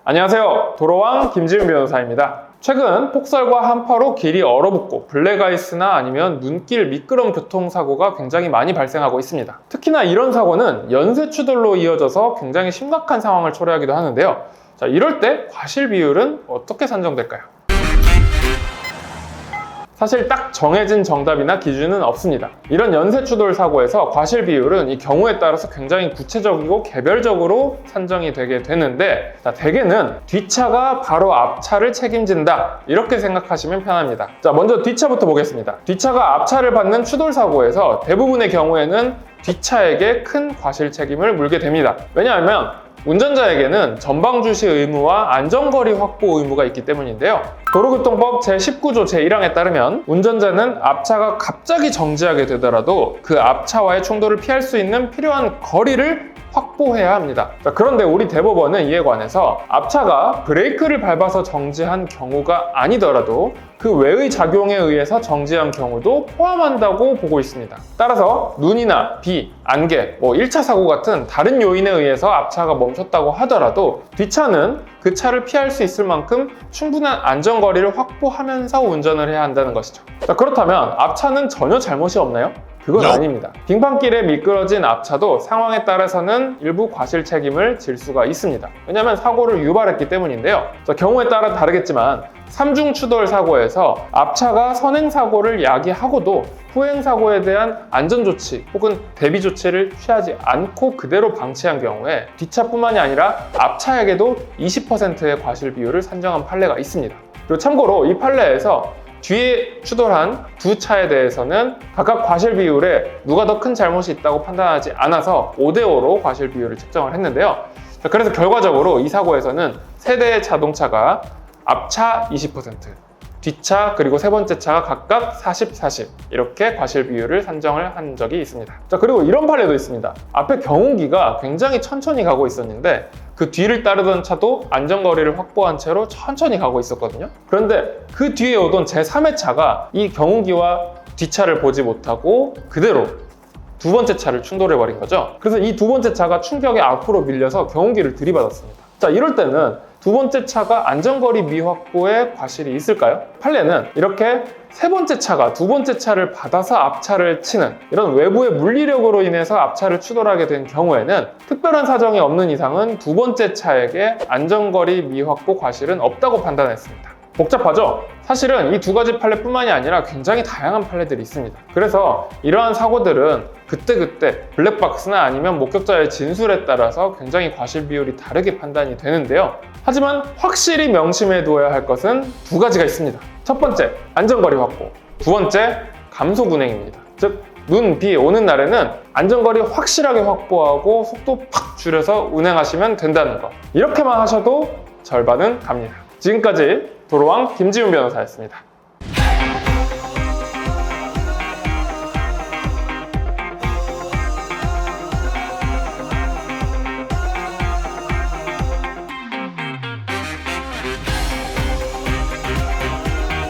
안녕하세요. 도로왕 김지훈 변호사입니다. 최근 폭설과 한파로 길이 얼어붙고 블랙아이스나 아니면 눈길 미끄럼 교통사고가 굉장히 많이 발생하고 있습니다. 특히나 이런 사고는 연쇄 추돌로 이어져서 굉장히 심각한 상황을 초래하기도 하는데요. 자, 이럴 때 과실 비율은 어떻게 산정될까요? 사실 딱 정해진 정답이나 기준은 없습니다. 이런 연쇄 추돌 사고에서 과실 비율은 이 경우에 따라서 굉장히 구체적이고 개별적으로 산정이 되게 되는데, 대개는 뒷차가 바로 앞차를 책임진다, 이렇게 생각하시면 편합니다. 자, 먼저 뒷차부터 보겠습니다. 뒷차가 앞차를 받는 추돌 사고에서 대부분의 경우에는 뒷차에게 큰 과실 책임을 물게 됩니다. 왜냐하면 운전자에게는 전방 주시 의무와 안전거리 확보 의무가 있기 때문인데요. 도로교통법 제19조 제1항에 따르면 운전자는 앞차가 갑자기 정지하게 되더라도 그 앞차와의 충돌을 피할 수 있는 필요한 거리를 확보해야 합니다. 자, 그런데 우리 대법원은 이에 관해서 앞차가 브레이크를 밟아서 정지한 경우가 아니더라도 그 외의 작용에 의해서 정지한 경우도 포함한다고 보고 있습니다. 따라서 눈이나 비, 안개, 1차 사고 같은 다른 요인에 의해서 앞차가 멈췄다고 하더라도 뒷차는 그 차를 피할 수 있을 만큼 충분한 안전거리를 확보하면서 운전을 해야 한다는 것이죠. 자, 그렇다면 앞차는 전혀 잘못이 없나요? 그건 아닙니다. 빙판길에 미끄러진 앞차도 상황에 따라서는 일부 과실 책임을 질 수가 있습니다. 왜냐하면 사고를 유발했기 때문인데요. 경우에 따라 다르겠지만 삼중 추돌 사고에서 앞차가 선행 사고를 야기하고도 후행 사고에 대한 안전 조치 혹은 대비 조치를 취하지 않고 그대로 방치한 경우에 뒷차뿐만이 아니라 앞차에게도 20%의 과실 비율을 산정한 판례가 있습니다. 그리고 참고로 이 판례에서 뒤에 추돌한 두 차에 대해서는 각각 과실 비율에 누가 더 큰 잘못이 있다고 판단하지 않아서 5대5로 과실 비율을 책정을 했는데요. 그래서 결과적으로 이 사고에서는 세 대의 자동차가 앞차 20%, 뒷차 그리고 세 번째 차가 각각 40, 40 이렇게 과실 비율을 산정을 한 적이 있습니다. 자, 그리고 이런 판례도 있습니다. 앞에 경운기가 굉장히 천천히 가고 있었는데 그 뒤를 따르던 차도 안전거리를 확보한 채로 천천히 가고 있었거든요. 그런데 그 뒤에 오던 제3의 차가 이 경운기와 뒷차를 보지 못하고 그대로 두 번째 차를 충돌해버린 거죠. 그래서 이 두 번째 차가 충격에 앞으로 밀려서 경운기를 들이받았습니다. 자, 이럴 때는 두 번째 차가 안전거리 미확보에 과실이 있을까요? 판례는 이렇게 세 번째 차가 두 번째 차를 받아서 앞차를 치는 이런 외부의 물리력으로 인해서 앞차를 추돌하게 된 경우에는 특별한 사정이 없는 이상은 두 번째 차에게 안전거리 미확보 과실은 없다고 판단했습니다. 복잡하죠? 사실은 이 두 가지 판례뿐만이 아니라 굉장히 다양한 판례들이 있습니다. 그래서 이러한 사고들은 그때그때 블랙박스나 아니면 목격자의 진술에 따라서 굉장히 과실 비율이 다르게 판단이 되는데요. 하지만 확실히 명심해 두어야 할 것은 두 가지가 있습니다. 첫 번째, 안전거리 확보. 두 번째, 감속 운행입니다. 즉, 눈, 비 오는 날에는 안전거리 확실하게 확보하고 속도 팍 줄여서 운행하시면 된다는 거. 이렇게만 하셔도 절반은 갑니다. 지금까지 도로왕 김지훈 변호사였습니다.